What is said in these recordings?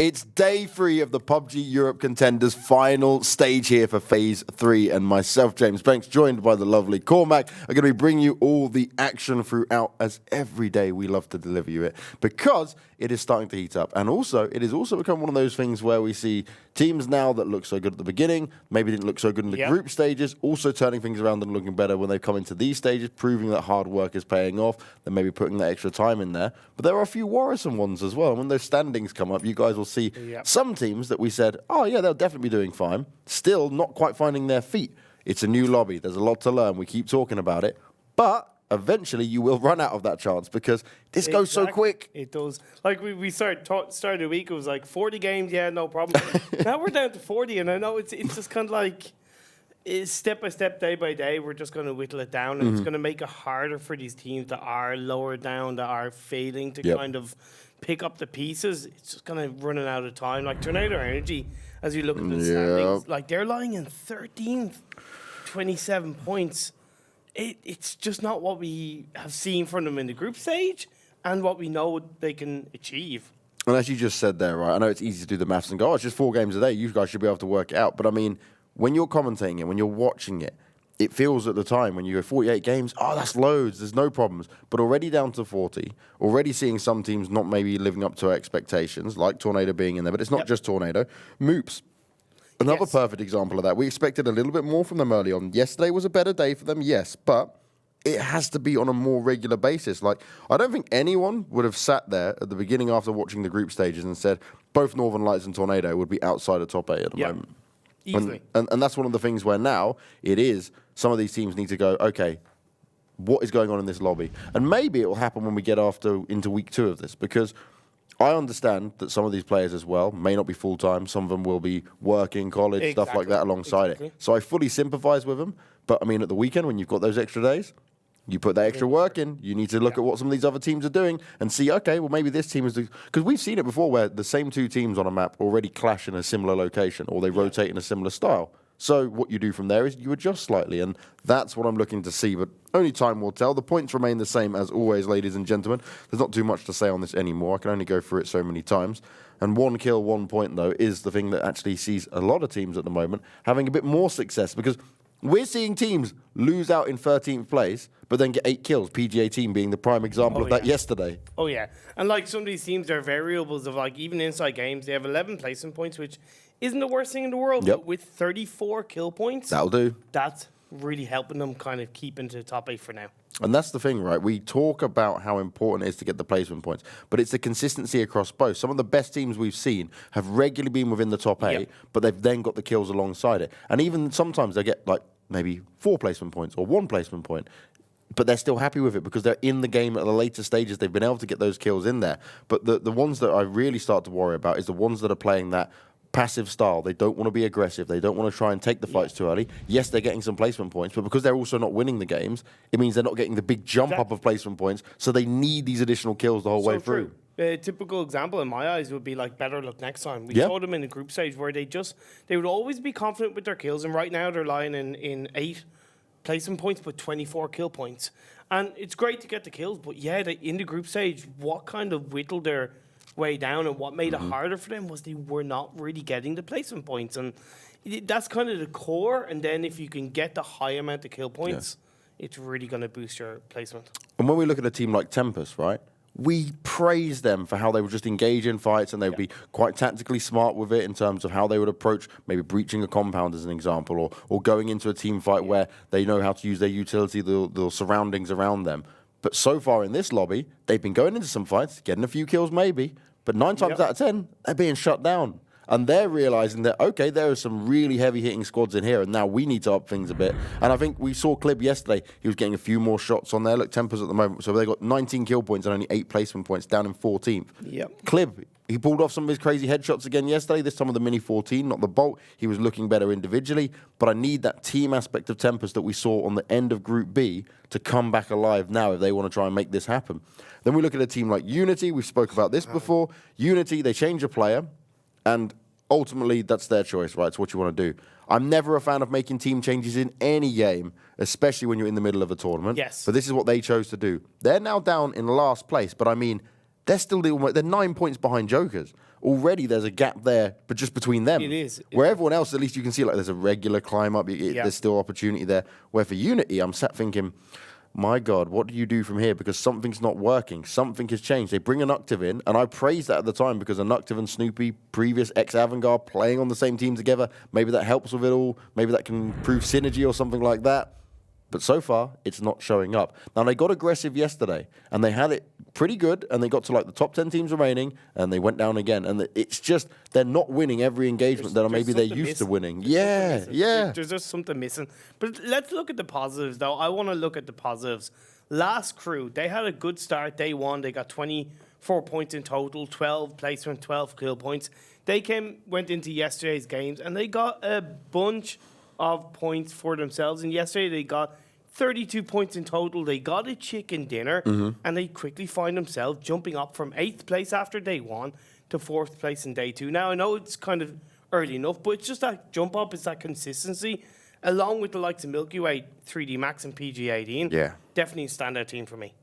It's day 3 of the PUBG Europe Contenders final stage here for Phase 3, and myself, James Banks, joined by the lovely Cormac, are going to be bringing you all the action throughout, as every day we love to deliver you it, because it is starting to heat up. And also, it has also become one of those things where we see teams now that look so good at the beginning, maybe didn't look so good in the group stages, also turning things around and looking better when they come into these stages, proving that hard work is paying off, then maybe putting that extra time in there. But there are a few worrisome ones as well. And when those standings come up, you guys will see some teams that we said, oh yeah, they'll definitely be doing fine, still not quite finding their feet. It's a new lobby. There's a lot to learn. We keep talking about it. But eventually you will run out of that chance because this goes so quick. It does. Like we started the week, it was like 40 games, yeah, no problem. Now we're down to 40, and I know it's just kind of like step by step, day by day, we're just going to whittle it down, and it's going to make it harder for these teams that are lower down, that are failing to kind of pick up the pieces. It's just kind of running out of time. Like Tornado Energy, as you look at the standings, like they're lying in 13th, 27 points. It's just not what we have seen from them in the group stage and what we know they can achieve. And as you just said there, right, I know it's easy to do the maths and go, oh, it's just 4 games a day. You guys should be able to work it out. But I mean, when you're commentating it, when you're watching it, it feels at the time when you go 48 games, oh, that's loads, there's no problems. But already down to 40, already seeing some teams not maybe living up to our expectations, like Tornado being in there. But it's not just Tornado. MOOPHEUS. Another perfect example of that. We expected a little bit more from them early on. Yesterday was a better day for them, yes, but it has to be on a more regular basis. Like, I don't think anyone would have sat there at the beginning after watching the group stages and said both Northern Lights and Tornado would be outside of top 8 at the moment. Easily. And that's one of the things where now it is some of these teams need to go, okay, what is going on in this lobby? And maybe it will happen when we get into week 2 of this, because I understand that some of these players as well may not be full-time. Some of them will be working, college, stuff like that alongside it. So I fully sympathise with them. But, I mean, at the weekend, when you've got those extra days, you put that extra work in. You need to look at what some of these other teams are doing and see, okay, well, maybe this team is... Because we've seen it before where the same 2 teams on a map already clash in a similar location or they rotate in a similar style. So what you do from there is you adjust slightly, and that's what I'm looking to see. But only time will tell. The points remain the same as always, ladies and gentlemen. There's not too much to say on this anymore. I can only go through it so many times. And 1 kill, 1 point, though, is the thing that actually sees a lot of teams at the moment having a bit more success, because we're seeing teams lose out in 13th place, but then get 8 kills. PGA team being the prime example of that yesterday. Oh, yeah. And, like, some of these teams are variables of, like, even InsideGames, they have 11 placement points, which isn't the worst thing in the world, but with 34 kill points, that'll do. That's really helping them kind of keep into the top 8 for now. And that's the thing, right? We talk about how important it is to get the placement points, but it's the consistency across both. Some of the best teams we've seen have regularly been within the top 8, but they've then got the kills alongside it. And even sometimes they get like maybe 4 placement points or 1 placement point, but they're still happy with it because they're in the game at the later stages. They've been able to get those kills in there. But the ones that I really start to worry about is the ones that are playing that passive style. They don't want to be aggressive. They don't want to try and take the fights too early. Yes, they're getting some placement points, but because they're also not winning the games, it means they're not getting the big jump up of placement points, so they need these additional kills the whole way through. A typical example in my eyes would be like BetterLuckNxTime. We saw them in the group stage where they would always be confident with their kills, and right now they're lying in 8 placement points but 24 kill points. And it's great to get the kills, but in the group stage, what kind of whittled their way down and what made it harder for them was they were not really getting the placement points, and that's kind of the core. And then if you can get the high amount of kill points, it's really going to boost your placement. And when we look at a team like Tempest, right, we praise them for how they would just engage in fights, and they would be quite tactically smart with it in terms of how they would approach maybe breaching a compound as an example, or going into a team fight where they know how to use their utility, the surroundings around them. But so far in this lobby, they've been going into some fights, getting a few kills maybe, but 9 times out of 10, they're being shut down. And they're realizing that, okay, there are some really heavy-hitting squads in here, and now we need to up things a bit. And I think we saw Clib yesterday. He was getting a few more shots on there. Look, Tempers at the moment. So they got 19 kill points and only 8 placement points, down in 14th. Clib, he pulled off some of his crazy headshots again yesterday, this time with the Mini 14, not the Bolt. He was looking better individually. But I need that team aspect of Tempest that we saw on the end of Group B to come back alive now if they want to try and make this happen. Then we look at a team like Unity. We spoke about this before. Unity, they change a player, and ultimately, that's their choice, right? It's what you want to do. I'm never a fan of making team changes in any game, especially when you're in the middle of a tournament. Yes. But this is what they chose to do. They're now down in last place, but I mean, they're still they're 9 points behind Jokers. Already there's a gap there, but just between them. It is. Where everyone else, at least you can see, like, there's a regular climb up. There's still opportunity there. Where for Unity, I'm sat thinking, my God, what do you do from here? Because something's not working. Something has changed. They bring Anuctive in, and I praised that at the time because Anuctive and Snoopy, previous ex-Avangard, playing on the same team together, maybe that helps with it all. Maybe that can prove synergy or something like that. But so far, it's not showing up. Now, they got aggressive yesterday, and they had it pretty good, and they got to, like, the top 10 teams remaining, and they went down again. And it's just, they're not winning every engagement that maybe they're used to winning. Yeah. There's just something missing. But let's look at the positives, though. I want to look at the positives. Last crew, they had a good start. Day one, they got 24 points in total, 12 placement, 12 kill points. They went into yesterday's games, and they got a bunch of points for themselves. And yesterday they got 32 points in total. They got a chicken dinner, and they quickly find themselves jumping up from 8th place after day one to 4th place in day two. Now, I know it's kind of early enough, but it's just that jump up, it's that consistency, along with the likes of Milky Way, 3D Max, and PG18. Yeah. Definitely a standout team for me.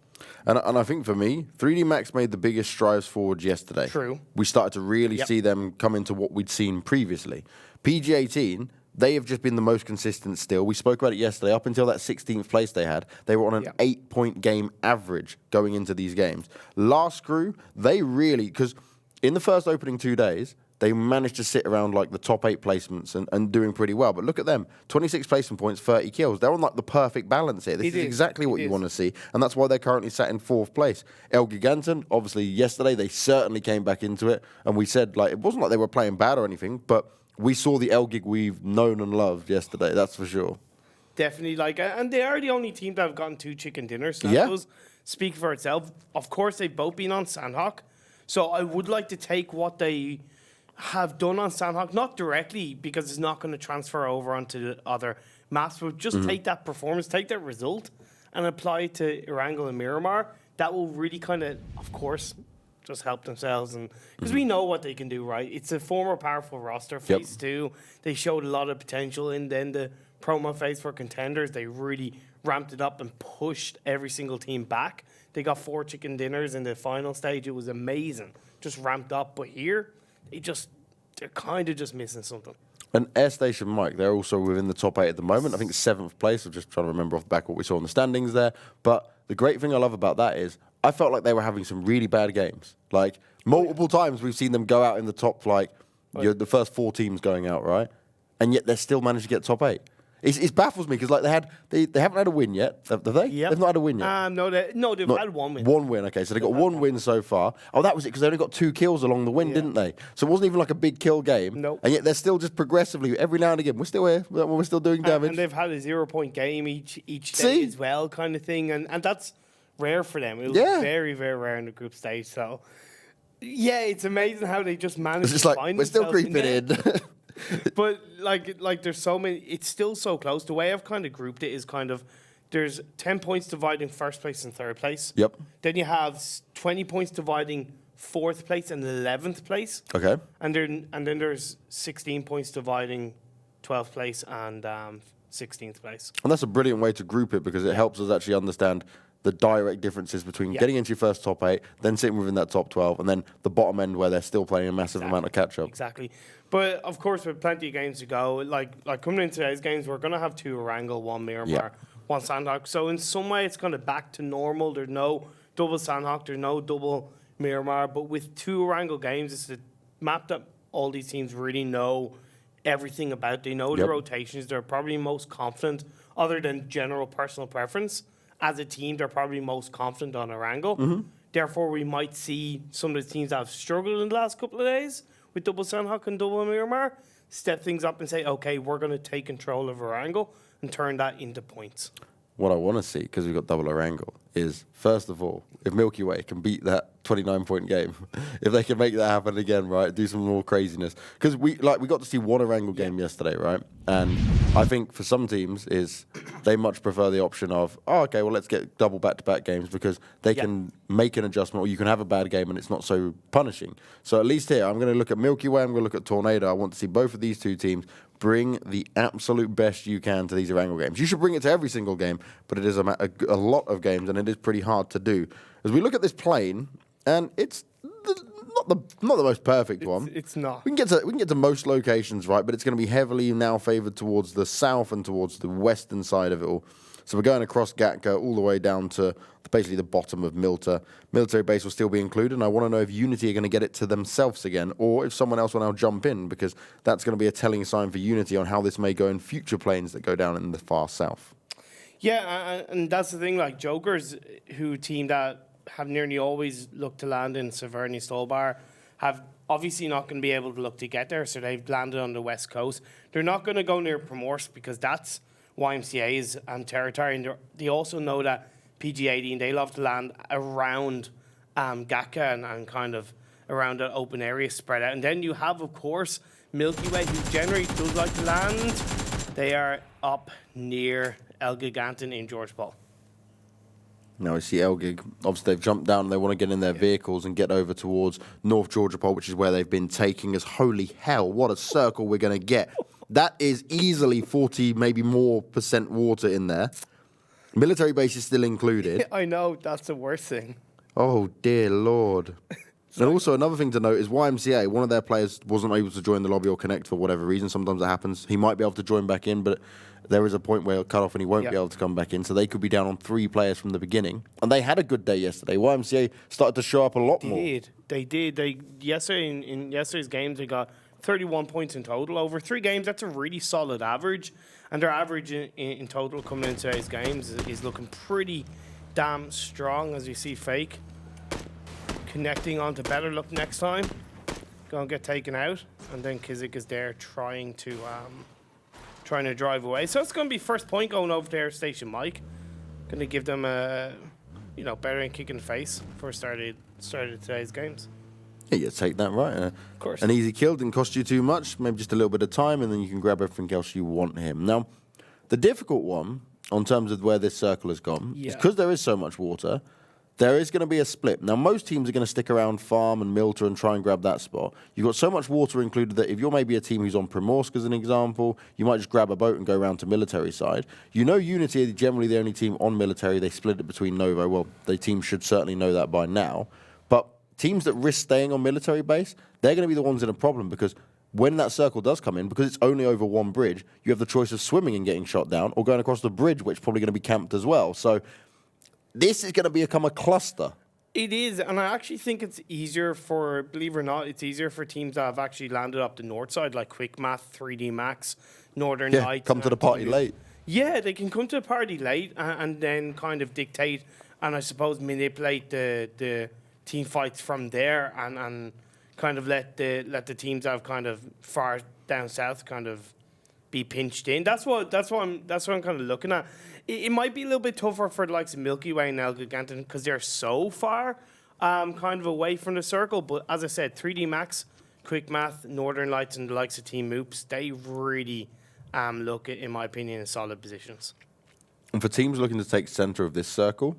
And I think for me, 3D Max made the biggest strides forward yesterday. True. We started to really see them come into what we'd seen previously. PG18, they have just been the most consistent still. We spoke about it yesterday. Up until that 16th place they had, they were on an 8-point game average going into these games. Last crew, they really, because in the first opening 2 days, they managed to sit around like the top 8 placements and doing pretty well. But look at them, 26 placement points, 30 kills. They're on like the perfect balance here. This is exactly what you want to see. And that's why they're currently sat in 4th place. ELGIGANTEN, obviously yesterday, they certainly came back into it. And we said, like, it wasn't like they were playing bad or anything, but we saw the ELGIG we've known and loved yesterday, that's for sure. Definitely, and they are the only team that have gotten 2 chicken dinners. So that does speak for itself. Of course, they've both been on Sandhawk. So I would like to take what they have done on Sandhawk, not directly, because it's not going to transfer over onto the other maps, but just take that performance, take that result, and apply it to Erangel and Miramar. That will really kind of course, just help themselves, and because we know what they can do, right? It's a former powerful roster phase too. They showed a lot of potential, and then the promo phase for contenders, they really ramped it up and pushed every single team back. They got 4 chicken dinners in the final stage. It was amazing, just ramped up. But here, they're kind of just missing something. And Airstation, Mike, they're also within the top 8 at the moment. I think 7th place. I'm just trying to remember off the back what we saw in the standings there. But the great thing I love about that is I felt like they were having some really bad games. Like, multiple times we've seen them go out in the top, like, the first 4 teams going out, right? And yet they're still managed to get top 8. It baffles me because, like, they haven't had a win yet, have they? Yep. They've not had a win yet. No, they've had 1 win. 1 win, okay. So they got 1 win so far. Oh, that was it, because they only got 2 kills along the win, didn't they? So it wasn't even like a big kill game. Nope. And yet they're still just progressively, every now and again, we're still here, we're still doing damage. And they've had a 0-point game each day as well, kind of thing. And that's rare for them. It was very, very rare in the group stage. So, yeah, it's amazing how they just managed to find we're still creeping in. But like there's so many, it's still so close. The way I've kind of grouped it is kind of, there's 10 points dividing 1st place and 3rd place. Yep. Then you have 20 points dividing 4th place and 11th place. Okay. And then there's 16 points dividing 12th place and 16th place. And that's a brilliant way to group it, because it helps us actually understand the direct differences between getting into your first top 8, then sitting within that top 12, and then the bottom end where they're still playing a massive amount of catch-up. Exactly. But, of course, with plenty of games to go, like coming into today's games, we're going to have 2 Erangel, 1 Miramar, 1 Sandhawk. So, in some way, it's kind of back to normal. There's no double Sandhawk, there's no double Miramar. But with 2 Erangel games, it's a map that all these teams really know everything about. They know the rotations. They're probably most confident, other than general personal preference. As a team, they're probably most confident on Erangel. Therefore, we might see some of the teams that have struggled in the last couple of days with double Sandhawk and double Miramar step things up and say, okay, we're going to take control of Erangel and turn that into points. What I want to see, because we've got double Erangel, is, first of all, if Milky Way can beat that 29-point game, if they can make that happen again, right, do some more craziness. Because we got to see 1 Erangel game yesterday, right? And I think for some teams they much prefer the option of, okay, well, let's get double back-to-back games, because they can make an adjustment, or you can have a bad game and it's not so punishing. So at least here, I'm going to look at Milky Way, I'm going to look at Tornado. I want to see both of these 2 teams bring the absolute best you can to these Erangel games. You should bring it to every single game, but it is a lot of games, and it is pretty hard to do. As we look at this plane, and it's not the most perfect one. It's not. We can get to most locations, right? But it's going to be heavily now favoured towards the south and towards the western side of it all. So we're going across Gatka all the way down to basically the bottom of Milta. Military base will still be included, and I want to know if Unity are going to get it to themselves again, or if someone else will now jump in, because that's going to be a telling sign for Unity on how this may go in future planes that go down in the far south. Yeah, and that's the thing, like Jokers, who team that have nearly always looked to land in Severny Stolbar, have obviously not going to be able to look to get there, so they've landed on the west coast. They're not going to go near Primorsk because that's YMCA's territory, and they also know that PG-18, they love to land around Gatka and kind of around that open area spread out. And then you have, of course, Milky Way, who generally does like to land. They are up near ELGIGANTEN in George Paul. Now I see Elgig. Obviously, they've jumped down and they want to get in their vehicles and get over towards North Georgia Pole, which is where they've been taking us. Holy hell, what a circle we're going to get. That is easily 40, maybe more % water in there. Military base is still included. I know, that's the worst thing. Oh, dear Lord. And also, another thing to note is YMCA, one of their players wasn't able to join the lobby or connect for whatever reason. Sometimes it happens. He might be able to join back in, but there is a point where he'll cut off and he won't be able to come back in. So they could be down on 3 players from the beginning. And they had a good day yesterday. YMCA started to show up a lot more. They did. Yesterday in yesterday's games, they got 31 points in total. Over 3 games, that's a really solid average. And their average in total coming into today's games is looking pretty damn strong, as you see fEJK connecting on to BetterLuckNxTime. Going to get taken out. And then KnorkiS is there trying to drive away. So it's going to be first point going over to Airstation Mike. Going to give them a better and kick in the face before started today's games. Yeah, you take that right. Of course. An easy kill didn't cost you too much, maybe just a little bit of time, and then you can grab everything else you want him. Now, the difficult one, on terms of where this circle has gone, is because there is so much water, there is going to be a split. Now, most teams are going to stick around Farm and Milta and try and grab that spot. You've got so much water included that if you're maybe a team who's on Primorsk, as an example, you might just grab a boat and go around to military side. You know Unity are generally the only team on military. They split it between Novo. Well, the team should certainly know that by now. But teams that risk staying on military base, they're going to be the ones in a problem, because when that circle does come in, because it's only over one bridge, you have the choice of swimming and getting shot down or going across the bridge, which is probably going to be camped as well. So this is going to become a cluster. It is, and I actually think it's easier for, believe it or not, it's easier for teams that have actually landed up the north side, like Quick Math, 3D Max, Northern Lights. Come to the party late. Yeah, they can come to the party late and then kind of dictate and I suppose manipulate the team fights from there and kind of let the teams that have kind of far down south kind of be pinched in. That's what I'm kind of looking at. It might be a little bit tougher for the likes of Milky Way and ELGIGANTEN because they're so far kind of away from the circle. But as I said, 3D Max, Quick Math, Northern Lights, and the likes of Team Moops, they really look, in my opinion, in solid positions. And for teams looking to take centre of this circle,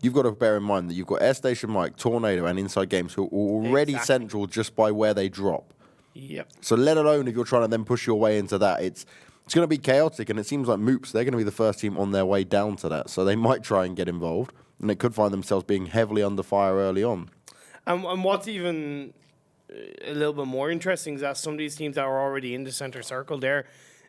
you've got to bear in mind that you've got Airstation Mike, Tornado, and InsideGames who are already central just by where they drop. Yep. So let alone if you're trying to then push your way into that, it's going to be chaotic, and it seems like Moops, they're going to be the first team on their way down to that. So they might try and get involved, and they could find themselves being heavily under fire early on. And what's even a little bit more interesting is that some of these teams that are already in the centre circle, they're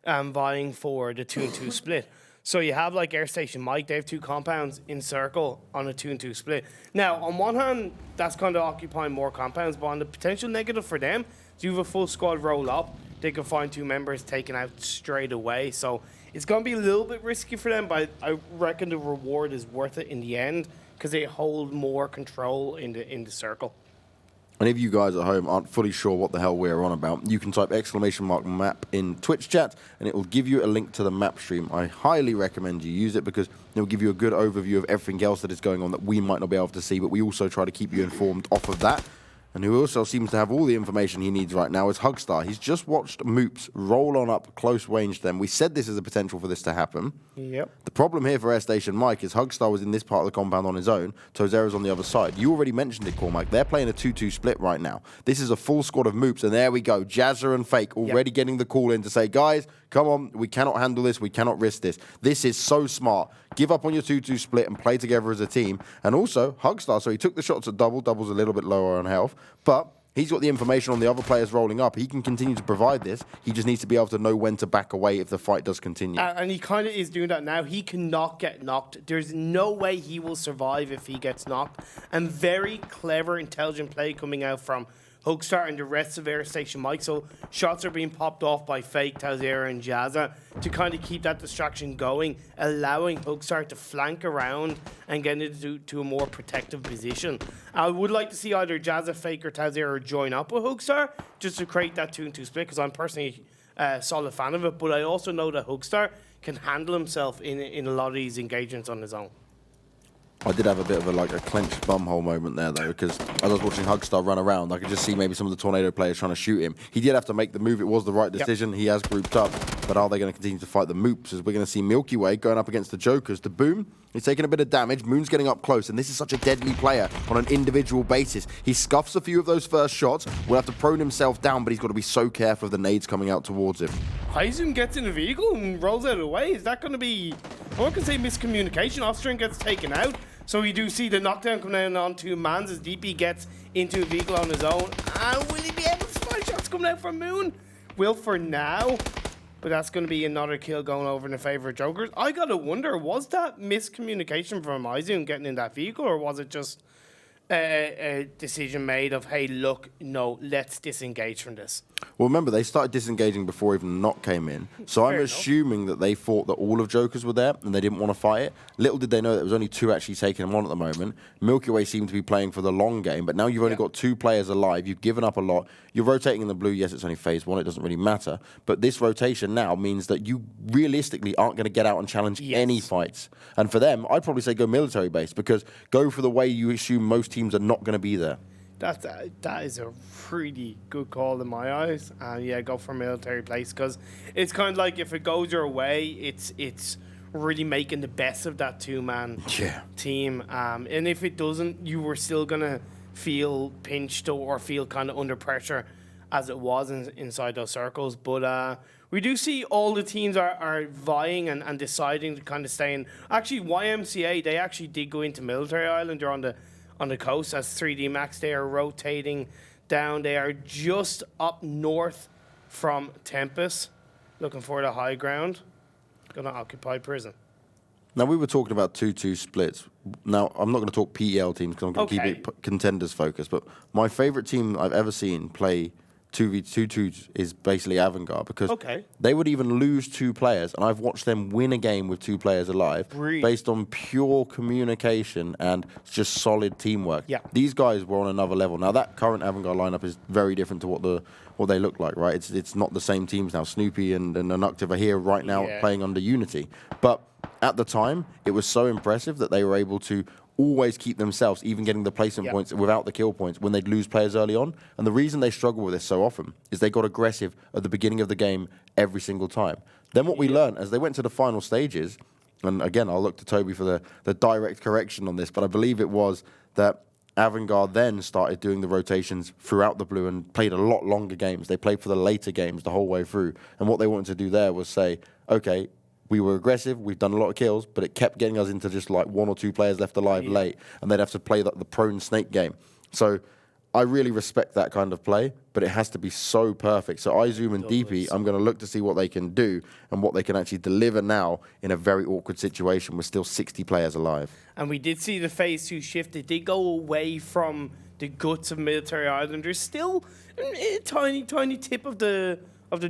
vying for the 2-2 split. So you have like Airstation Mike, they have 2 compounds in circle on a 2-2 split. Now, on one hand, that's kind of occupying more compounds, but on the potential negative for them, so you have a full squad roll up, they can find 2 members taken out straight away. So it's going to be a little bit risky for them, but I reckon the reward is worth it in the end because they hold more control in the circle. And if you guys at home aren't fully sure what the hell we're on about, you can type !map in Twitch chat, and it will give you a link to the map stream. I highly recommend you use it because it will give you a good overview of everything else that is going on that we might not be able to see, but we also try to keep you informed off of that. And who also seems to have all the information he needs right now is Hugstar. He's just watched Moops roll on up close range to them. We said this is a potential for this to happen. Yep. The problem here for Airstation Mike is Hugstar was in this part of the compound on his own. ToWzEra's on the other side. You already mentioned it, Cormac. They're playing a 2-2 split right now. This is a full squad of Moops, and there we go. Jazza and fEJK already getting the call in to say, guys, come on, we cannot handle this, we cannot risk this. This is so smart. Give up on your 2-2 split and play together as a team. And also, Hugstar, so he took the shots at double. Double's a little bit lower on health, but he's got the information on the other players rolling up. He can continue to provide this. He just needs to be able to know when to back away if the fight does continue. And he kind of is doing that now. He cannot get knocked. There's no way he will survive if he gets knocked. And very clever, intelligent play coming out from Hugstar and the rest of Airstation Mike. So shots are being popped off by fEJK, ToWzErA and Jazza to kind of keep that distraction going, allowing Hugstar to flank around and get into a more protective position. I would like to see either Jazza, fEJK or ToWzErA join up with Hugstar just to create that 2-2 split, because I'm personally a solid fan of it. But I also know that Hugstar can handle himself in a lot of these engagements on his own. I did have a bit of a clenched bumhole moment there, though, because as I was watching Hugstar run around, I could just see maybe some of the Tornado players trying to shoot him. He did have to make the move. It was the right decision. Yep. He has grouped up. But are they going to continue to fight the MOOPHEUS? As we're going to see Milky Way going up against the Jokers. The Boom, he's taking a bit of damage. Moon's getting up close, and this is such a deadly player on an individual basis. He scuffs a few of those first shots. Will have to prone himself down, but he's got to be so careful of the nades coming out towards him. Hyzoom gets in the vehicle and rolls out of the way. Is that going to be, I'm not going to say miscommunication. Offstring gets taken out. So we do see the knockdown come down on 2 mans as DP gets into a vehicle on his own. And will he be able to spot shots coming out from Moon? Will for now. But that's going to be another kill going over in the favour of Jokers. I got to wonder, was that miscommunication from Hyzoom getting in that vehicle, or was it just a decision made of, hey, look, no, let's disengage from this? Well, remember, they started disengaging before even Knock came in. So I'm assuming that they thought that all of Jokers were there and they didn't want to fight it. Little did they know that there was only 2 actually taking them on at the moment. Milky Way seemed to be playing for the long game, but now you've only got 2 players alive. You've given up a lot. You're rotating in the blue. Yes, it's only phase 1. It doesn't really matter. But this rotation now means that you realistically aren't going to get out and challenge any fights. And for them, I'd probably say go military-based, because go for the way you assume most teams are not going to be there. That is a pretty good call in my eyes. And yeah, go for military place, because it's kind of like if it goes your way, it's really making the best of that 2-man team. And if it doesn't, you were still going to feel pinched or feel kind of under pressure as it was inside those circles. But we do see all the teams are vying and deciding to kind of stay in. Actually, YMCA, they actually did go into Military Island. They're on the coast as 3D Max. They are rotating down. They are just up north from Tempest, looking for the high ground. Going to occupy prison. Now, we were talking about 2-2 splits. Now, I'm not going to talk PEL teams because I'm going to keep it contenders focused, but my favourite team I've ever seen play 2v2 is basically Avangard, because they would even lose 2 players, and I've watched them win a game with 2 players alive based on pure communication and just solid teamwork. Yeah. These guys were on another level. Now, that current Avangard lineup is very different to what they look like, right? It's not the same teams now. Snoopy and Anuctive are here right now playing under Unity. But at the time, it was so impressive that they were able to always keep themselves, even getting the placement points without the kill points when they'd lose players early on. And the reason they struggle with this so often is they got aggressive at the beginning of the game every single time. Then what we learned as they went to the final stages, and again, I'll look to Toby for the direct correction on this, but I believe it was that Avangard then started doing the rotations throughout the blue and played a lot longer games. They played for the later games the whole way through. And what they wanted to do there was say, okay, we were aggressive, we've done a lot of kills, but it kept getting us into just like 1 or 2 players left alive late, and they'd have to play the prone snake game. So I really respect that kind of play, but it has to be so perfect. So iZoom and DP, I'm going to look to see what they can do and what they can actually deliver now in a very awkward situation with still 60 players alive. And we did see the phase 2 shift. It did go away from the guts of Military Island. There's still a tiny, tiny tip of the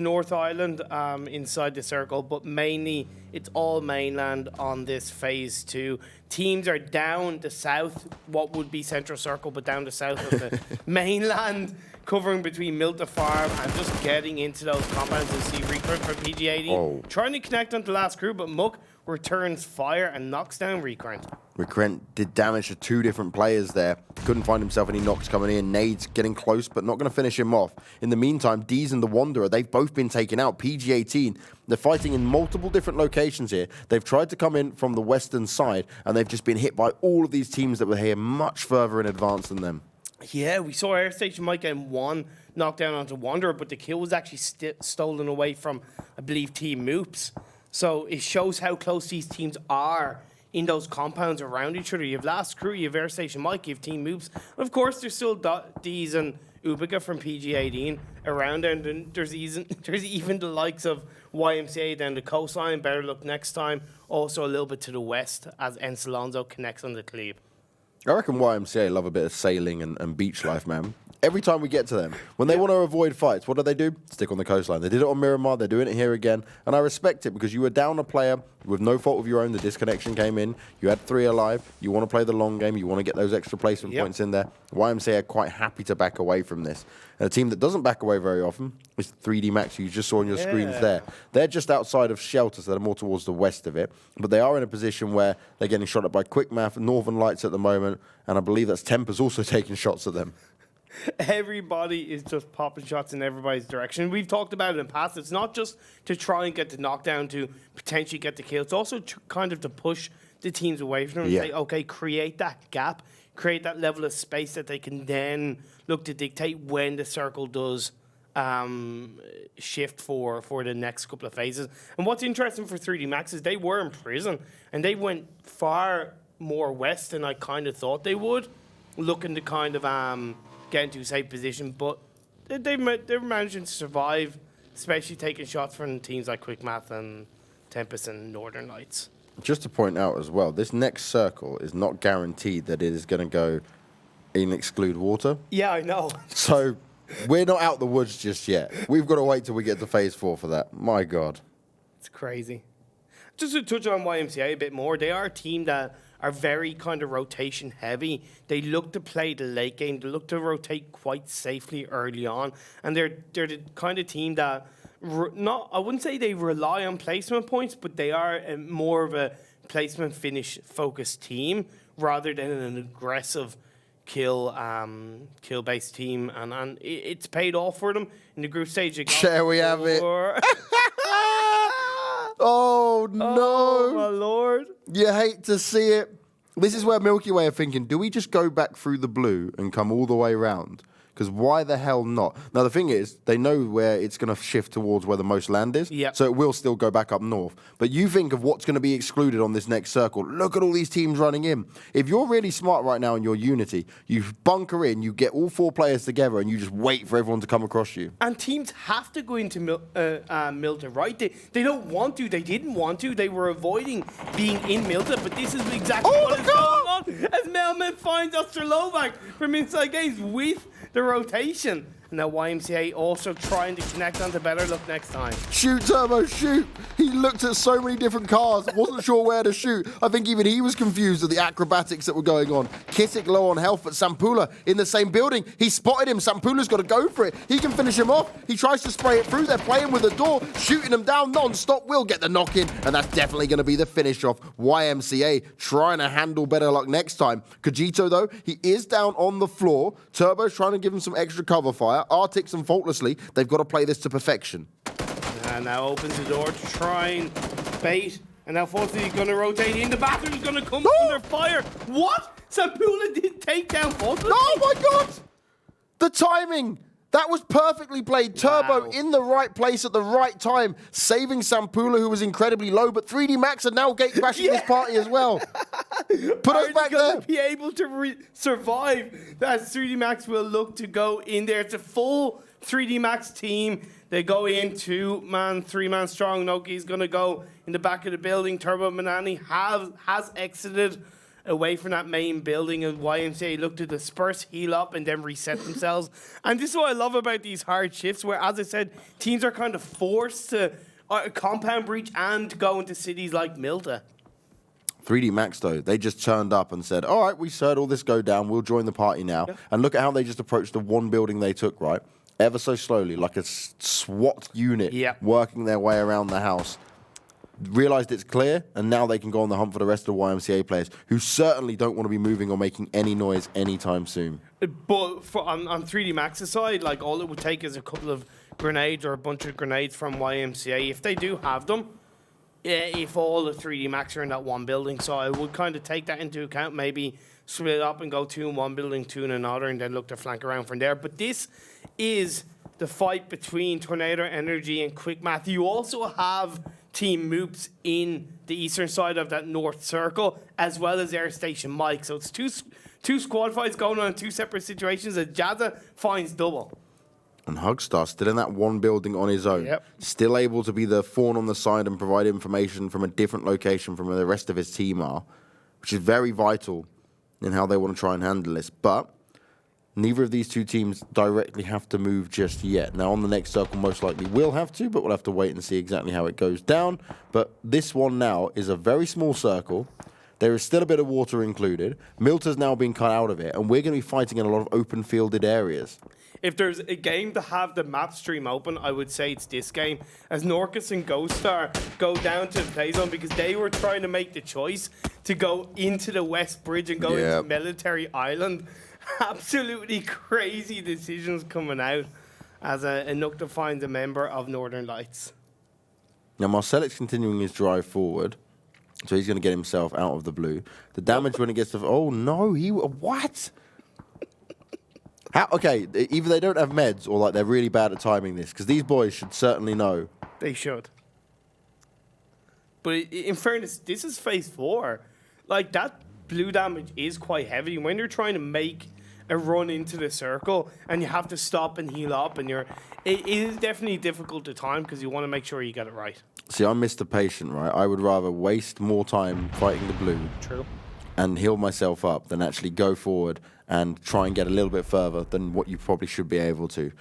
North Island inside the circle, but mainly it's all mainland on this phase 2. Teams are down the south, what would be Central Circle, but down the south of the mainland, covering between Milta Farm and just getting into those compounds. You see Recruit for PG80 trying to connect onto the last crew, but Muck returns fire and knocks down Recurrent. Recurrent did damage to 2 different players there. Couldn't find himself any knocks coming in. Nades getting close, but not going to finish him off. In the meantime, Deez and the Wanderer, they've both been taken out. PG18, they're fighting in multiple different locations here. They've tried to come in from the western side, and they've just been hit by all of these teams that were here much further in advance than them. Yeah, we saw Airstation might get one knockdown onto Wanderer, but the kill was actually stolen away from, I believe, Team Moops. So it shows how close these teams are in those compounds around each other. You have Last Crew, you have Airstation Mike, you have Team Moops. And of course, there's still D's and Ubica from PG18 around there. And then there's even the likes of YMCA down the coastline, BetterLuckNxTime, also a little bit to the west as Ensalonzo connects on the Cleve. I reckon YMCA love a bit of sailing and beach life, man. Every time we get to them, when they want to avoid fights, what do? Stick on the coastline. They did it on Miramar. They're doing it here again. And I respect it because you were down a player with no fault of your own. The disconnection came in. You had 3 alive. You want to play the long game. You want to get those extra placement points in there. YMCA are quite happy to back away from this. And a team that doesn't back away very often is 3D Max, who you just saw on your screens there. They're just outside of Shelter, so they're more towards the west of it. But they are in a position where they're getting shot at by Quick Math, Northern Lights at the moment. And I believe that's Tempers also taking shots at them. Everybody is just popping shots in everybody's direction. We've talked about it in the past. It's not just to try and get the knockdown to potentially get the kill. It's also kind of to push the teams away from them and say, okay, create that gap, create that level of space that they can then look to dictate when the circle does shift for the next couple of phases. And what's interesting for 3D Max is they were in prison and they went far more west than I kind of thought they would, looking to kind of get into a safe position, but they're managing to survive, especially taking shots from teams like Quick Math and Tempest and Northern Lights. Just to point out as well, this next circle is not guaranteed that it is going to go in exclude water. Yeah, I know. So we're not out the woods just yet. We've got to wait till we get to phase 4 for that. My God. It's crazy. Just to touch on YMCA a bit more, they are a team that are very kind of rotation heavy. They look to play the late game. They look to rotate quite safely early on. And they're the kind of team that, I wouldn't say they rely on placement points, but they are more of a placement finish focused team rather than an aggressive kill-based team. And it's paid off for them. In the group stage, Shall we have it? Oh, no. Oh, my Lord. You hate to see it. This is where Milky Way are thinking, do we just go back through the blue and come all the way around? Because why the hell not? Now, the thing is, they know where it's going to shift towards where the most land is. Yep. So it will still go back up north. But you think of what's going to be excluded on this next circle. Look at all these teams running in. If you're really smart right now in your Unity, you bunker in, you get all 4 players together, and you just wait for everyone to come across you. And teams have to go into Milta, right? They don't want to. They didn't want to. They were avoiding being in Milta, but this is exactly what is going on. As Melman finds Odstrelovac from InsideGames with the rotation. Now YMCA also trying to connect onto BetterLuckNxTime. Shoot, Turbo, shoot! He looked at so many different cars, wasn't sure where to shoot. I think even he was confused at the acrobatics that were going on. Kissick low on health, but Sampula in the same building. He spotted him. Sampula's got to go for it. He can finish him off. He tries to spray it through. They're playing with the door, shooting him down non-stop. Will get the knock in, and that's definitely going to be the finish off. YMCA trying to handle BetterLuckNxTime. Kajito, though, he is down on the floor. Turbo's trying to give him some extra cover fire. Artix and Faultlessly, they've got to play this to perfection. And now opens the door to try and bait. And now Faultlessly is going to rotate in. The bathroom's going to come under fire. What? Sampula did take down Faultlessly? Oh my God! The timing! That was perfectly played. Turbo in the right place at the right time, saving Sampula, who was incredibly low. But 3D Max are now gate crashing this party as well. Put us back there. Be able to survive. As 3D Max will look to go in there. It's a full 3D Max team. They go in 2-man, 3-man strong. Noki's going to go in the back of the building. Turbo Manani has exited away from that main building, and YMCA look to disperse, heal up, and then reset themselves. And this is what I love about these hard shifts, where, as I said, teams are kind of forced to compound breach and go into cities like Milta. 3D Max, though, they just turned up and said, all right, we heard all this go down. We'll join the party now. Yeah. And look at how they just approached the one building they took, right? Ever so slowly, like a SWAT unit working their way around the house. Realized it's clear, and now they can go on the hunt for the rest of the YMCA players, who certainly don't want to be moving or making any noise anytime soon. But on 3D Max's side, like, all it would take is a couple of grenades or a bunch of grenades from YMCA. If they do have them, if all the 3D Max are in that one building, so I would kind of take that into account. Maybe split up and go 2 in one building, 2 in another, and then look to flank around from there. But this is the fight between Tornado Energy and Quick Math. You also have Team Moops in the eastern side of that north circle, as well as Airstation Mike. So it's two squad fights going on in 2 separate situations, and Jazza finds double. And Hugstar still in that one building on his own. Yep. Still able to be the thorn on the side and provide information from a different location from where the rest of his team are, which is very vital in how they want to try and handle this. But neither of these 2 teams directly have to move just yet. Now, on the next circle, most likely will have to, but we'll have to wait and see exactly how it goes down. But this one now is a very small circle. There is still a bit of water included. Milta's now been cut out of it, and we're going to be fighting in a lot of open-fielded areas. If there's a game to have the map stream open, I would say it's this game. As KnorkiS and ghostar go down to the play zone because they were trying to make the choice to go into the West Bridge and go into Military Island. Absolutely crazy decisions coming out as a Nukta finds a member of Northern Lights. Now, Marcelek's continuing his drive forward, so he's going to get himself out of the blue. The damage when it gets to... Oh, no, what? How? Okay, either they don't have meds or like they're really bad at timing this, because these boys should certainly know. They should. But in fairness, this is phase 4. Like, that blue damage is quite heavy. When you're trying to make a run into the circle and you have to stop and heal up, and it is definitely difficult to time because you want to make sure you get it right. See, I'm Mr. Patient, right? I would rather waste more time fighting the blue. True. And heal myself up than actually go forward and try and get a little bit further than what you probably should be able to.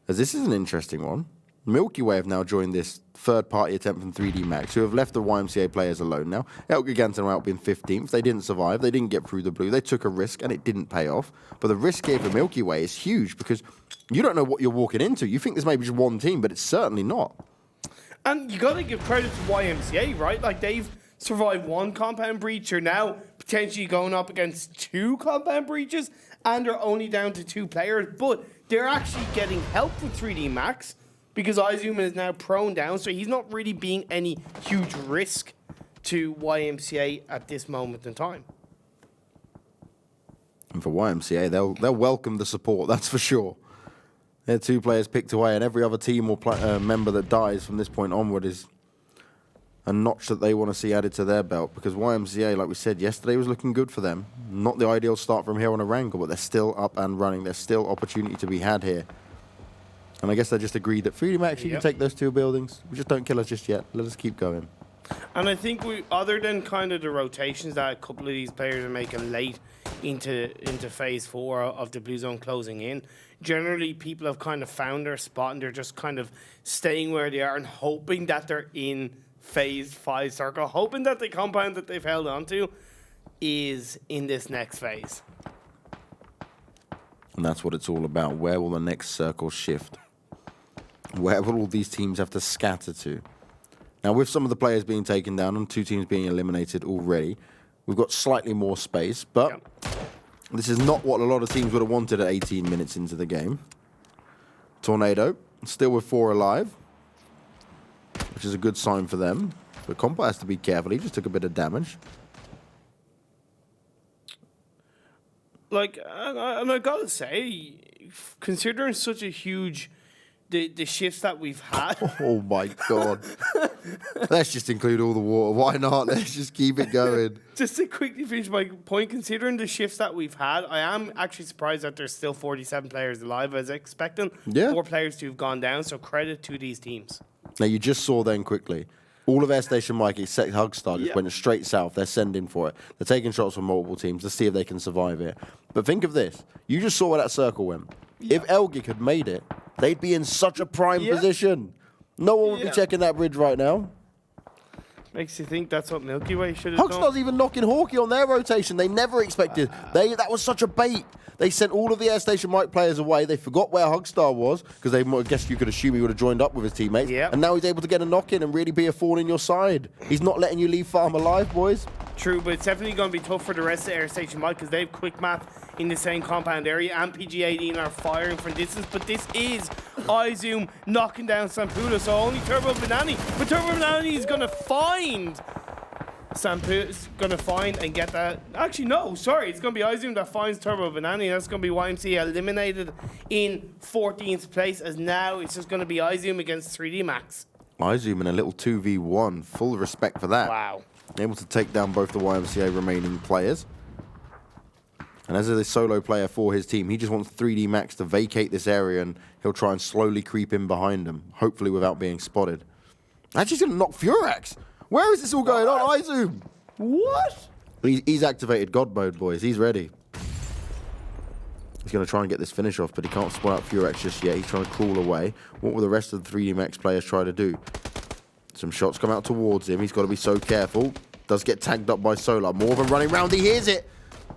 As this is an interesting one. Milky Way have now joined this third-party attempt from 3D Max, who have left the YMCA players alone now. ELGIGANTEN were out being 15th. They didn't survive. They didn't get through the blue. They took a risk, and it didn't pay off. But the risk here for Milky Way is huge because you don't know what you're walking into. You think there's maybe just one team, but it's certainly not. And you got to give credit to YMCA, right? Like, they've survived 1 compound breach. You're now potentially going up against 2 compound breaches, and they're only down to 2 players. But they're actually getting help from 3D Max because iZoom is now prone down, so he's not really being any huge risk to YMCA at this moment in time. And for YMCA, they'll welcome the support, that's for sure. They're 2 players picked away, and every other team or member that dies from this point onward is a notch that they want to see added to their belt, because YMCA, like we said yesterday, was looking good for them. Not the ideal start from here on Erangel, but they're still up and running. There's still opportunity to be had here. And I guess they just agreed that 3D Max, you can take those 2 buildings. We just don't kill us just yet. Let us keep going. And I think other than kind of the rotations that a couple of these players are making late into phase 4 of the blue zone closing in, generally people have kind of found their spot and they're just kind of staying where they are and hoping that they're in phase 5 circle, hoping that the compound that they've held onto is in this next phase. And that's what it's all about. Where will the next circle shift? Where will all these teams have to scatter to? Now, with some of the players being taken down and 2 teams being eliminated already, we've got slightly more space, but this is not what a lot of teams would have wanted at 18 minutes into the game. Tornado, still with 4 alive, which is a good sign for them. But Compa has to be careful. He just took a bit of damage. Like, and I gotta say, considering such a huge... The shifts that we've had. Oh my God. Let's just include all the water. Why not? Let's just keep it going. Just to quickly finish my point, considering the shifts that we've had, I am actually surprised that there's still 47 players alive. I was expecting 4 players to have gone down, so credit to these teams. Now, you just saw then quickly, all of Airstation Mike except Hugstar just went straight south. They're sending for it. They're taking shots from multiple teams to see if they can survive it. But think of this. You just saw where that circle went. If Elgig had made it, they'd be in such a prime position. No one would be checking that bridge right now. Makes you think that's what Milky Way should have done. Hugstar's even knocking Hawkeye on their rotation. They never expected. That was such a bait. They sent all of the Airstation Mike players away. They forgot where Hugstar was, because I guess you could assume he would have joined up with his teammates. And now he's able to get a knock in and really be a thorn in your side. He's not letting you leave farm alive, boys. True, but it's definitely going to be tough for the rest of Airstation Mike, because they have quick map in the same compound area, and PG-18 are firing from distance. But this is iZoom knocking down Sampula, so only Turbo Banani. But Turbo Banani is going to find Zampeek's going to find and get that. Actually, no, sorry. It's going to be iZoom that finds Turbo Banani. That's going to be YMC eliminated in 14th place, as now it's just going to be iZoom against 3D Max. iZoom in a little 2v1. Full respect for that. Wow. Able to take down both the YMCA remaining players. And as a solo player for his team, he just wants 3D Max to vacate this area, and he'll try and slowly creep in behind him, hopefully without being spotted. Actually, he's going to knock Furax. Where is this all going on, iZoom? What? He's activated God mode, boys. He's ready. He's going to try and get this finish off, but he can't spot out Furax just yet. He's trying to crawl away. What will the rest of the 3D Max players try to do? Some shots come out towards him. He's got to be so careful. Does get tagged up by Solar. More of him running round. He hears it.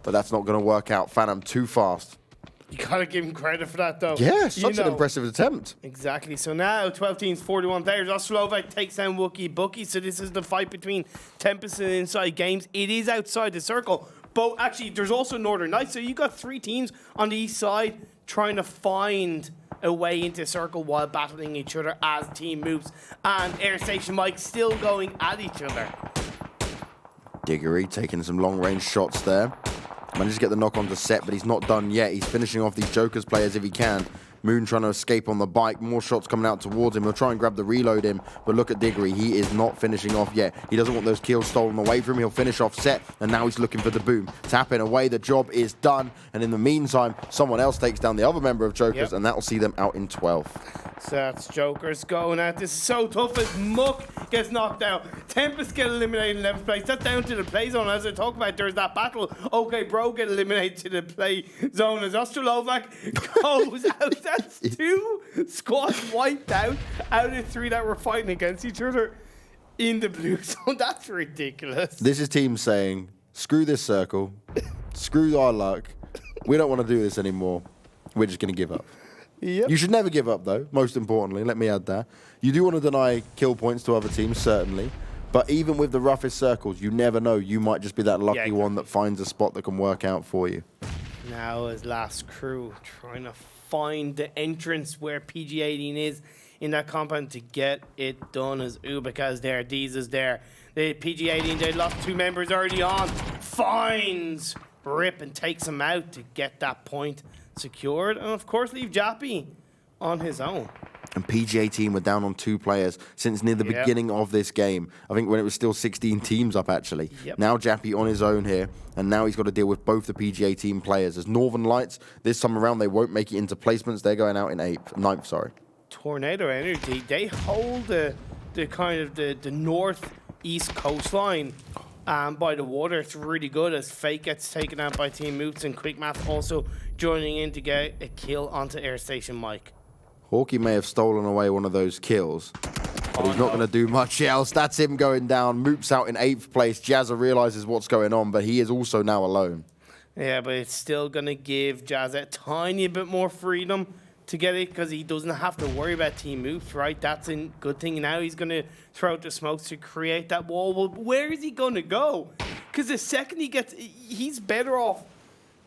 But that's not going to work out. Phantom too fast. You got to give him credit for that, though. Yeah, such an impressive attempt. Exactly. So now, 12 teams, 41 players. Odstrelovac takes down Wookie Bookie. So this is the fight between Tempest and InsideGames. It is outside the circle. But actually, there's also Northern Knights. So you got 3 teams on the east side trying to find a way into the circle while battling each other as team moves. And Airstation Mike still going at each other. Diggory taking some long-range shots there. Managed to get the knock onto Set, but he's not done yet. He's finishing off these Jokers players if he can. Moon trying to escape on the bike. More shots coming out towards him. He'll try and grab the reload him, but look at Diggory. He is not finishing off yet. He doesn't want those kills stolen away from him. He'll finish off Set, and now he's looking for the boom. Tapping away. The job is done, and in the meantime, someone else takes down the other member of Jokers, and that will see them out in 12th. So that's Jokers going at this. Is so tough as Muck gets knocked out. Tempest get eliminated in 11th place. That's down to the play zone. As I talk about, there's that battle. Okay, Bro get eliminated to the play zone as Odstrelovac goes out. That's 2 squads wiped out of 3 that were fighting against each other in the blue zone. That's ridiculous. This is team saying, screw this circle. Screw our luck. We don't want to do this anymore. We're just going to give up. Yep. You should never give up, though, most importantly. Let me add that. You do want to deny kill points to other teams, certainly. But even with the roughest circles, you never know. You might just be that lucky one that finds a spot that can work out for you. Now as last crew trying to find the entrance where PG-18 is in that compound to get it done, as Ubika's there, Deez is there. The PG-18, they lost 2 members early on. Finds Rip and takes him out to get that point secured, and of course leave Jappy on his own. And PGA team were down on 2 players since near the beginning of this game. I think when it was still 16 teams up, actually. Now Jappy on his own here, and now he's got to deal with both the PGA team players. As Northern Lights, this time around, they won't make it into placements. They're going out in 9th, sorry. Tornado Energy, they hold the kind of the northeast coastline by the water. It's really good as Fake gets taken out by Team Moots, and Quick Math also joining in to get a kill onto Airstation Mike. Hawkey may have stolen away one of those kills, but he's not going to do much else. That's him going down. Moops out in 8th place. Jazza realizes what's going on, but he is also now alone. Yeah, but it's still going to give Jazza a tiny bit more freedom to get it, because he doesn't have to worry about Team Moops, right? That's a good thing. Now he's going to throw out the smokes to create that wall. Well, where is he going to go? Because the second he gets, he's better off.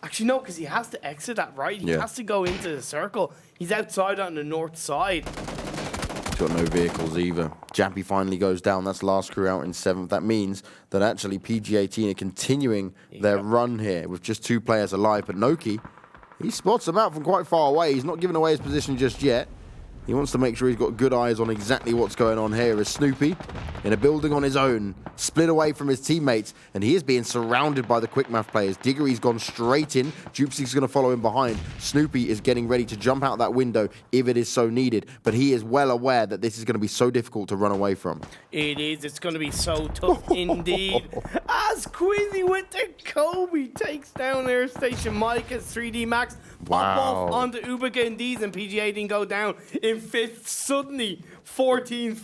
Actually, no, because he has to exit that, right? He has to go into the circle. He's outside on the north side. He's got no vehicles either. Jappy finally goes down. That's last crew out in 7th. That means that actually PG-18 are continuing their run here with just 2 players alive. But Noki, he spots them out from quite far away. He's not giving away his position just yet. He wants to make sure he's got good eyes on exactly what's going on here. As Snoopy, in a building on his own, split away from his teammates, and he is being surrounded by the Quick Math players. Diggory's gone straight in. Jupsy's going to follow him behind. Snoopy is getting ready to jump out that window if it is so needed, but he is well aware that this is going to be so difficult to run away from. It is. It's going to be so tough indeed. As Quizzy with the Kobe takes down Airstation Mike as 3D Max pop off onto Ubica and D's, and PG-18 go down in 5th. Suddenly, 14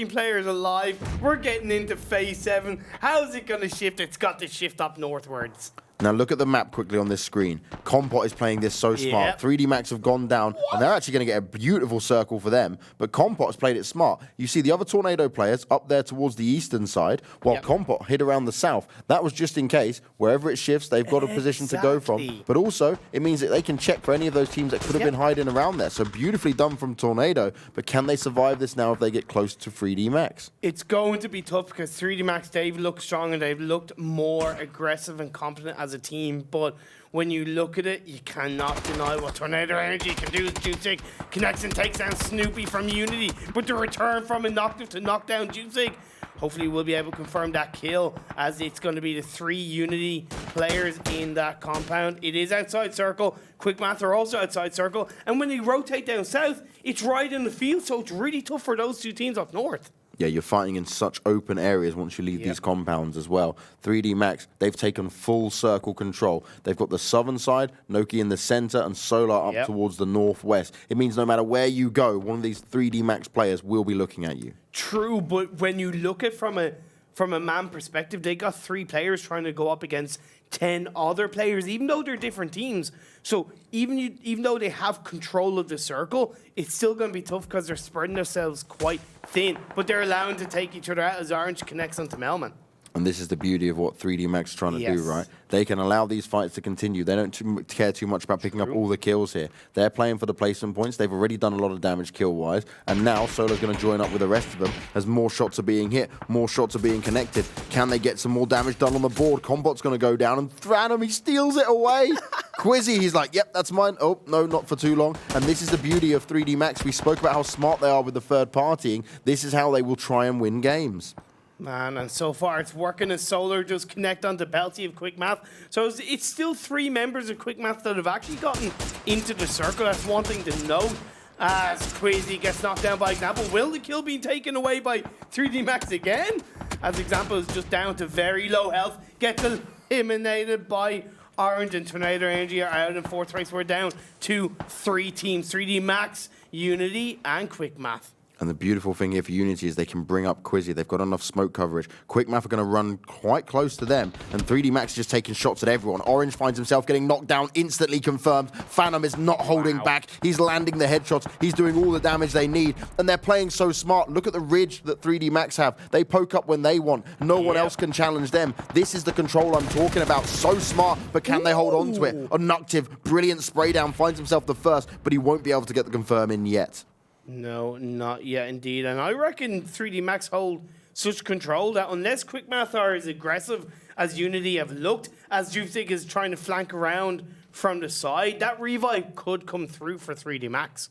players alive. We're getting into phase 7. How's it going to shift? It's got to shift up northwards. Now look at the map quickly on this screen. Compot is playing this so smart. 3D Max have gone down, and they're actually going to get a beautiful circle for them. But Compot's played it smart. You see the other Tornado players up there towards the eastern side, while Compot hid around the south. That was just in case, wherever it shifts, they've got a position to go from. But also, it means that they can check for any of those teams that could have been hiding around there. So beautifully done from Tornado. But can they survive this now if they get close to 3D Max? It's going to be tough because 3D Max, they've looked strong and they've looked more aggressive and confident as a team. But when you look at it, you cannot deny what Tornado Energy can do. Juicing connects and takes down Snoopy from Unity. But the return from Inactive to knock down Juicing, hopefully we'll be able to confirm that kill, as it's going to be the 3 Unity players in that compound. It is outside circle. Quick Math are also outside circle. And when they rotate down south, it's right in the field. So it's really tough for those 2 teams up north. Yeah, you're fighting in such open areas once you leave these compounds as well. 3D Max, they've taken full circle control. They've got the southern side, Noki in the center, and Solar up towards the northwest. It means no matter where you go, one of these 3D Max players will be looking at you. True, but when you look at from a man perspective, they got 3 players trying to go up against 10 other players, even though they're different teams. So even though they have control of the circle, it's still going to be tough because they're spreading themselves quite thin. But they're allowing to take each other out as Orange connects onto Melman. And this is the beauty of what 3D Max is trying to do, right? They can allow these fights to continue. They don't care too much about picking up all the kills here. They're playing for the placement points. They've already done a lot of damage kill-wise. And now Solar's going to join up with the rest of them as more shots are being hit, more shots are being connected. Can they get some more damage done on the board? Combot's going to go down, and Thranum, he steals it away. Quizzy, he's like, yep, that's mine. Oh, no, not for too long. And this is the beauty of 3D Max. We spoke about how smart they are with the third partying. This is how they will try and win games. Man, and so far it's working as Solar just connect onto Belty of Quick Math. So it's still 3 members of Quick Math that have actually gotten into the circle. That's one thing to note. As Quizzy gets knocked down by Example. Will the kill be taken away by 3D Max again? As Example is just down to very low health. Gets eliminated by Orange, and Tornado Energy are out in 4th place. We're down to 3 teams. 3D Max, Unity, and Quick Math. And the beautiful thing here for Unity is they can bring up Quizzy. They've got enough smoke coverage. Quick Math are going to run quite close to them. And 3D Max is just taking shots at everyone. Orange finds himself getting knocked down, instantly confirmed. Phantom is not holding back. He's landing the headshots. He's doing all the damage they need. And they're playing so smart. Look at the ridge that 3D Max have. They poke up when they want. No one else can challenge them. This is the control I'm talking about. So smart, but can they hold on to it? Inactive, brilliant spray down, finds himself the first, but he won't be able to get the confirm in yet. No, not yet indeed. And I reckon 3D Max hold such control that unless Quick Math are as aggressive as Unity have looked, as Juicing is trying to flank around from the side, that revive could come through for 3D Max.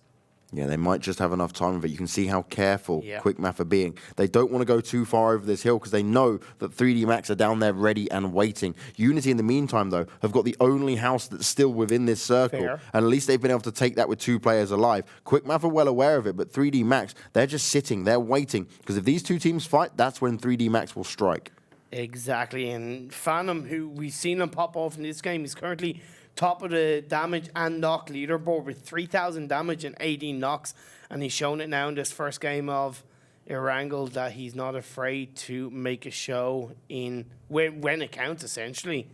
Yeah, they might just have enough time with it. You can see how careful Quick Math are being. They don't want to go too far over this hill because they know that 3D Max are down there ready and waiting. Unity, in the meantime, though, have got the only house that's still within this circle. Fair. And at least they've been able to take that with 2 players alive. Quick Math are well aware of it, but 3D Max, they're just sitting. They're waiting. Because if these 2 teams fight, that's when 3D Max will strike. Exactly. And Phantom, who we've seen him pop off in this game, is currently top of the damage and knock leaderboard with 3,000 damage and 18 knocks. And he's shown it now in this first game of Erangel that he's not afraid to make a show in when it counts, essentially,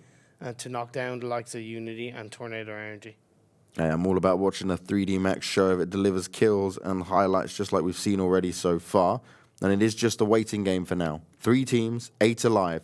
to knock down the likes of Unity and Tornado Energy. Hey, I'm all about watching a 3D Max show if it delivers kills and highlights just like we've seen already so far. And it is just a waiting game for now. 3 teams, 8 alive,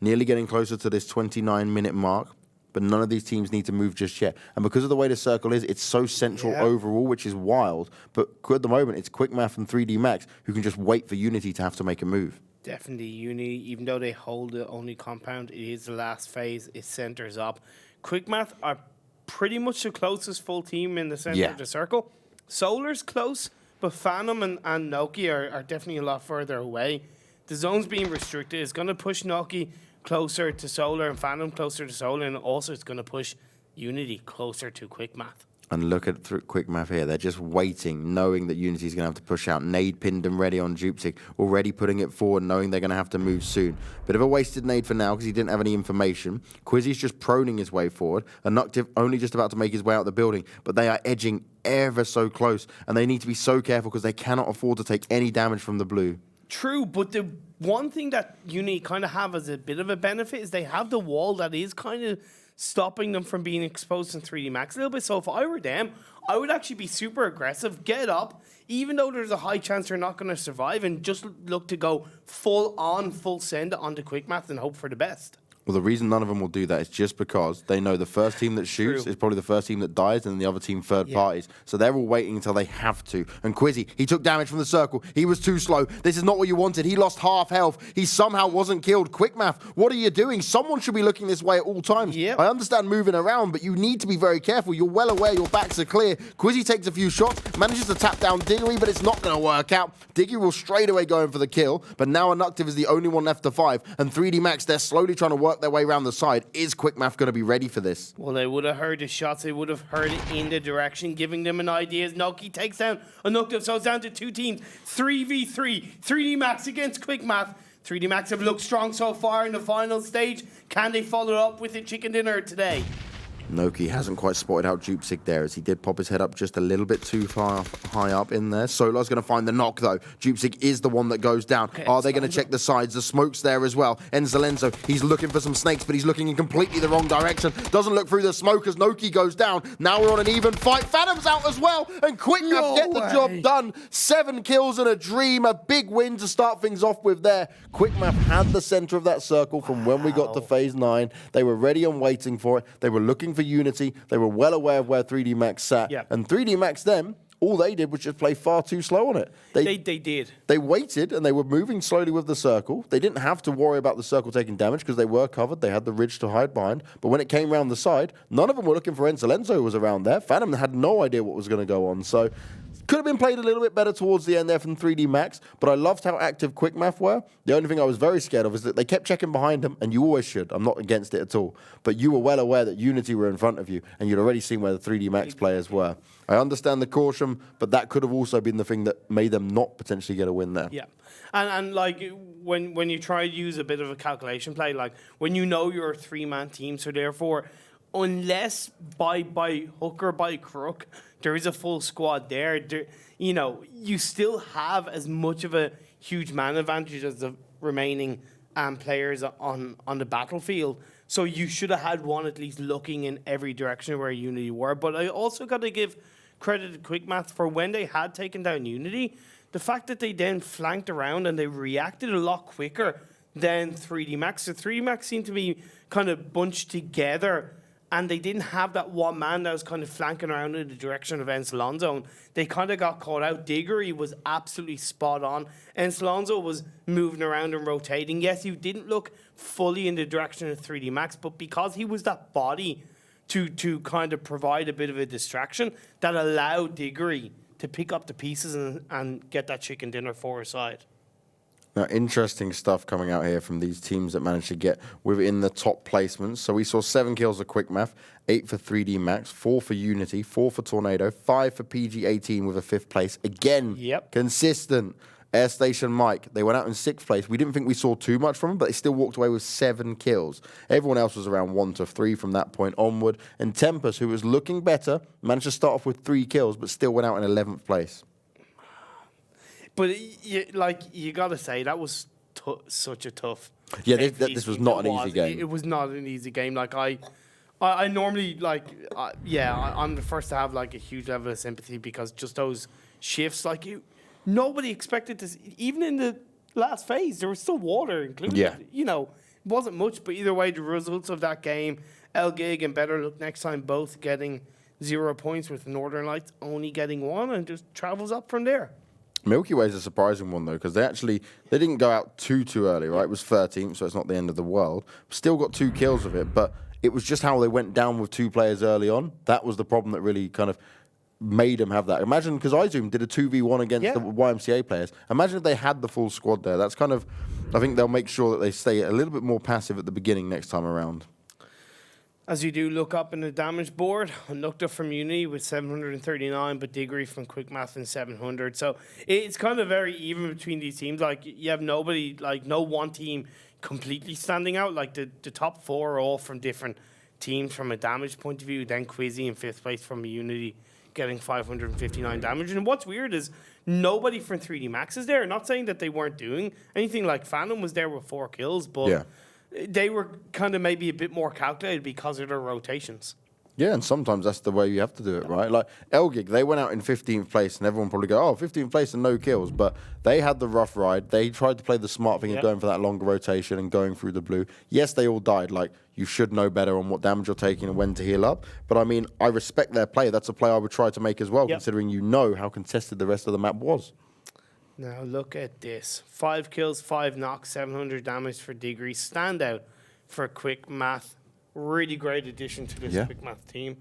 nearly getting closer to this 29-minute mark. But none of these teams need to move just yet. And because of the way the circle is, it's so central overall, which is wild. But at the moment, it's Quick Math and 3D Max who can just wait for Unity to have to make a move. Definitely Unity, even though they hold the only compound, it is the last phase. It centers up. Quick Math are pretty much the closest full team in the center of the circle. Solar's close, but Phantom and Noki are definitely a lot further away. The zone's being restricted. It's going to push Noki closer to Solar and Phantom closer to Solar, and also it's going to push Unity closer to Quick Math. And look at Quick Math here. They're just waiting, knowing that Unity's going to have to push out. Nade pinned and ready on Jupsig, already putting it forward, knowing they're going to have to move soon. Bit of a wasted nade for now because he didn't have any information. Quizzy's just proning his way forward. Inactive only just about to make his way out the building, but they are edging ever so close, and they need to be so careful because they cannot afford to take any damage from the blue. True, but the one thing that Unity kind of have as a bit of a benefit is they have the wall that is kind of stopping them from being exposed in 3D Max a little bit. So if I were them, I would actually be super aggressive, get up, even though there's a high chance they're not going to survive, and just look to go full send onto quick math and hope for the best. Well, the reason none of them will do that is just because they know the first team that shoots is probably the first team that dies, and the other team third parties. So they're all waiting until they have to. And Quizzy, he took damage from the circle. He was too slow. This is not what you wanted. He lost half health. He somehow wasn't killed. Quick math, what are you doing? Someone should be looking this way at all times. Yep. I understand moving around, but you need to be very careful. You're well aware your backs are clear. Quizzy takes a few shots, manages to tap down Diggory, but it's not going to work out. Diggory will straight away go in for the kill, but now Inuctive is the only one left to 5. And 3D Max, they're slowly trying to work their way around the side. Is Quick Math going to be ready for this? Well, they would have heard the shots. They would have heard it in the direction, giving them an idea. As Noki takes down Inuctive, so it's down to 2 teams. 3v3. 3D Max against Quick Math. 3D Max have looked strong so far in the final stage. Can they follow up with a chicken dinner today? Noki hasn't quite spotted out ToWzErA there, as he did pop his head up just a little bit too far high up in there. Solar's going to find the knock, though. ToWzErA is the one that goes down. Okay, are they going to check the sides? The smoke's there as well. Enzelenzo, he's looking for some snakes, but he's looking in completely the wrong direction. Doesn't look through the smoke as Noki goes down. Now we're on an even fight. Phantom's out as well, and Quick Math get the job done. 7 kills and a dream. A big win to start things off with there. Quick Math had the center of that circle from when we got to phase 9. They were ready and waiting for it. They were looking for unity. They were well aware of where 3D Max sat. Yep. And 3D Max, them, all they did was just play far too slow on it. They did. They waited, and they were moving slowly with the circle. They didn't have to worry about the circle taking damage because they were covered. They had the ridge to hide behind. But when it came around the side, none of them were looking for Enzelenzo, who was around there. Phantom had no idea what was going to go on. So could have been played a little bit better towards the end there from 3D Max, but I loved how active Quick Math were. The only thing I was very scared of is that they kept checking behind them, and you always should. I'm not against it at all. But you were well aware that Unity were in front of you, and you'd already seen where the 3D Max players were. I understand the caution, but that could have also been the thing that made them not potentially get a win there. Yeah. And like when you try to use a bit of a calculation play, like when you know you're a 3-man team, so therefore, unless by hook or by crook, there is a full squad there, you know, you still have as much of a huge man advantage as the remaining players on the battlefield. So you should have had one at least looking in every direction where Unity were. But I also got to give credit to Quick Math for when they had taken down Unity, the fact that they then flanked around and they reacted a lot quicker than 3D Max. So 3D Max seemed to be kind of bunched together, and they didn't have that one man that was kind of flanking around in the direction of Encelonzo. They kind of got caught out. Diggory was absolutely spot on. Encelonzo was moving around and rotating. Yes, he didn't look fully in the direction of 3D Max, but because he was that body to kind of provide a bit of a distraction, that allowed Diggory to pick up the pieces and get that chicken dinner for his side. Now, interesting stuff coming out here from these teams that managed to get within the top placements. So we saw 7 kills of Quick Math, 8 for 3D Max, 4 for Unity, 4 for Tornado, 5 for PG18 with a 5th place. Again, consistent. Airstation Mike, they went out in 6th place. We didn't think we saw too much from them, but they still walked away with 7 kills. Everyone else was around 1 to 3 from that point onward. And Tempest, who was looking better, managed to start off with 3 kills, but still went out in 11th place. But you got to say that was such a tough. Yeah, this was not an easy game. It was not an easy game. Like I normally I'm the first to have like a huge level of sympathy because just those shifts, like nobody expected to. Even in the last phase, there was still water included. Yeah. You know, it wasn't much, but either way, the results of that game, ELGIG and BetterLuckNxTime both getting 0 points, with Northern Lights only getting 1, and just travels up from there. Milky Way is a surprising one, though, because they didn't go out too early, right? It was 13th, so it's not the end of the world. Still got 2 kills of it, but it was just how they went down with 2 players early on. That was the problem that really kind of made them have that. Imagine, because iZoom did a 2v1 against the YMCA players. Imagine if they had the full squad there. That's kind of, I think they'll make sure that they stay a little bit more passive at the beginning next time around. As you do look up in the damage board, Nukta from Unity with 739, but Diggory from Quick Math in 700. So it's kind of very even between these teams. Like, you have nobody, like no one team completely standing out. Like the top 4 are all from different teams from a damage point of view. Then Quizzy in 5th place from Unity getting 559 damage. And what's weird is nobody from 3D Max is there. Not saying that they weren't doing anything. Like Phantom was there with 4 kills, but they were kind of maybe a bit more calculated because of their rotations. Yeah, and sometimes that's the way you have to do it, right? Like ELGIG, they went out in 15th place, and everyone probably go, oh, 15th place and no kills. But they had the rough ride. They tried to play the smart thing of going for that longer rotation and going through the blue. Yes, they all died. Like, you should know better on what damage you're taking and when to heal up. But, I mean, I respect their play. That's a play I would try to make as well, considering you know how contested the rest of the map was. Now, look at this. 5 kills, 5 knocks, 700 damage for Degree. Standout for Quick Math. Really great addition to this Quick Math team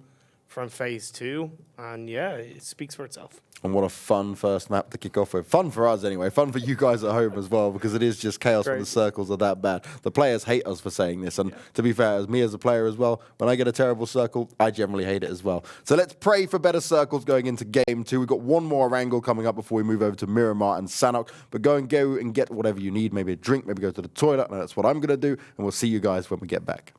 from Phase 2. And, yeah, it speaks for itself. And what a fun first map to kick off with. Fun for us anyway. Fun for you guys at home as well, because it is just chaos when the circles are that bad. The players hate us for saying this. And to be fair, as me as a player as well, when I get a terrible circle, I generally hate it as well. So let's pray for better circles going into Game 2. We've got one more Erangel coming up before we move over to Miramar and Sanok. But go and get whatever you need. Maybe a drink, maybe go to the toilet. And that's what I'm going to do. And we'll see you guys when we get back.